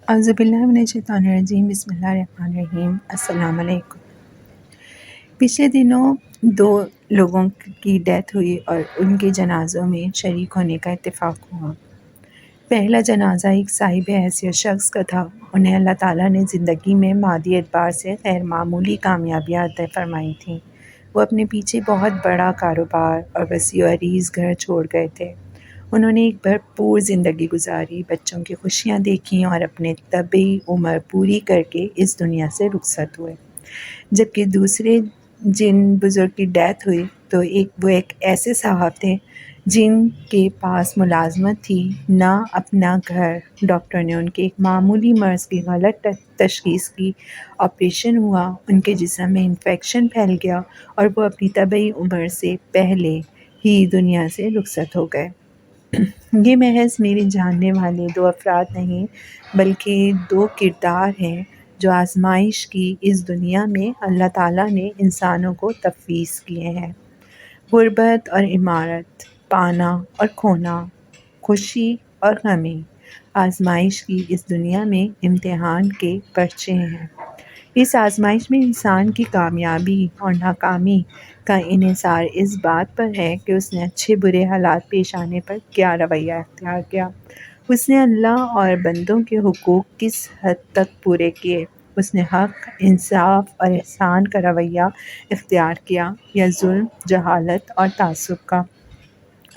اعوذ باللہ من الشیطان الرجیم، بسم اللہ الرحمن الرحیم۔ السلام علیکم۔ پچھلے دنوں 2 لوگوں کی ڈیتھ ہوئی اور ان کے جنازوں میں شریک ہونے کا اتفاق ہوا۔ پہلا جنازہ ایک صاحب حیثیت شخص کا تھا۔ انہیں اللہ تعالیٰ نے زندگی میں مادی اعتبار سے غیر معمولی کامیابیاں عطا فرمائی تھیں۔ وہ اپنے پیچھے بہت بڑا کاروبار اور وسیع و عریض گھر چھوڑ گئے تھے۔ انہوں نے ایک بھرپور زندگی گزاری، بچوں کی خوشیاں دیکھیں اور اپنے طبعی عمر پوری کر کے اس دنیا سے رخصت ہوئے۔ جبکہ دوسرے جن بزرگ کی ڈیتھ ہوئی تو وہ ایک ایسے صاحب تھے جن کے پاس ملازمت تھی، نہ اپنا گھر۔ ڈاکٹر نے ان کے ایک معمولی مرض کی غلط تشخیص کی، آپریشن ہوا، ان کے جسم میں انفیکشن پھیل گیا اور وہ اپنی طبعی عمر سے پہلے ہی دنیا سے رخصت ہو گئے۔ یہ محض میرے جاننے والے 2 افراد نہیں بلکہ 2 کردار ہیں جو آزمائش کی اس دنیا میں اللہ تعالیٰ نے انسانوں کو تفویض کیے ہیں۔ غربت اور عمارت، پانا اور کھونا، خوشی اور غمی، آزمائش کی اس دنیا میں امتحان کے پرچے ہیں۔ اس آزمائش میں انسان کی کامیابی اور ناکامی کا انحصار اس بات پر ہے کہ اس نے اچھے برے حالات پیش آنے پر کیا رویہ اختیار کیا۔ اس نے اللہ اور بندوں کے حقوق کس حد تک پورے کیے۔ اس نے حق، انصاف اور احسان کا رویہ اختیار کیا یا ظلم، جہالت اور تعصب کا۔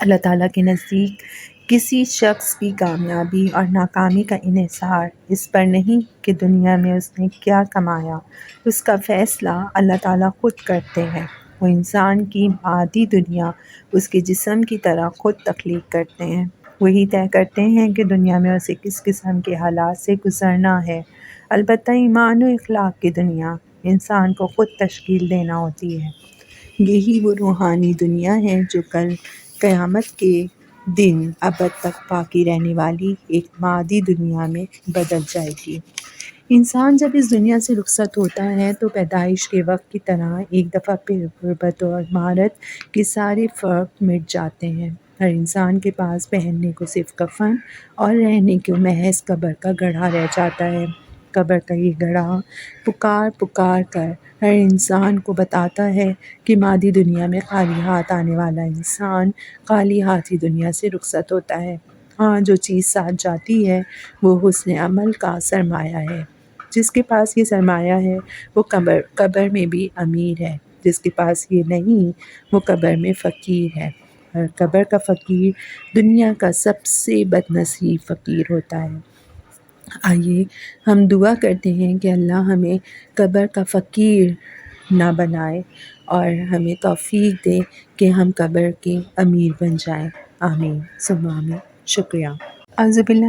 اللہ تعالیٰ کے نزدیک کسی شخص کی کامیابی اور ناکامی کا انحصار اس پر نہیں کہ دنیا میں اس نے کیا کمایا۔ اس کا فیصلہ اللہ تعالیٰ خود کرتے ہیں۔ وہ انسان کی مادی دنیا اس کے جسم کی طرح خود تخلیق کرتے ہیں۔ وہی طے کرتے ہیں کہ دنیا میں اسے کس قسم کے حالات سے گزرنا ہے۔ البتہ ایمان و اخلاق کی دنیا انسان کو خود تشکیل دینا ہوتی ہے۔ یہی وہ روحانی دنیا ہے جو کل قیامت کے دن ابد تک باقی رہنے والی ایک مادی دنیا میں بدل جائے گی۔ انسان جب اس دنیا سے رخصت ہوتا ہے تو پیدائش کے وقت کی طرح ایک دفعہ پھر غربت اور عمارت کے سارے فرق مٹ جاتے ہیں۔ ہر انسان کے پاس پہننے کو صرف کفن اور رہنے کو محض قبر کا گڑھا رہ جاتا ہے۔ قبر کا یہ گڑھا پکار پکار کر ہر انسان کو بتاتا ہے کہ مادی دنیا میں خالی ہاتھ آنے والا انسان خالی ہاتھ ہی دنیا سے رخصت ہوتا ہے۔ ہاں، جو چیز ساتھ جاتی ہے وہ حسن عمل کا سرمایہ ہے۔ جس کے پاس یہ سرمایہ ہے وہ قبر میں بھی امیر ہے، جس کے پاس یہ نہیں وہ قبر میں فقیر ہے۔ اور قبر کا فقیر دنیا کا سب سے بد نصیب فقیر ہوتا ہے۔ آئیے ہم دعا کرتے ہیں کہ اللہ ہمیں قبر کا فقیر نہ بنائے اور ہمیں توفیق دے کہ ہم قبر کے امیر بن جائیں۔ آمین ثم آمین۔ شکریہ۔ اعوذ باللہ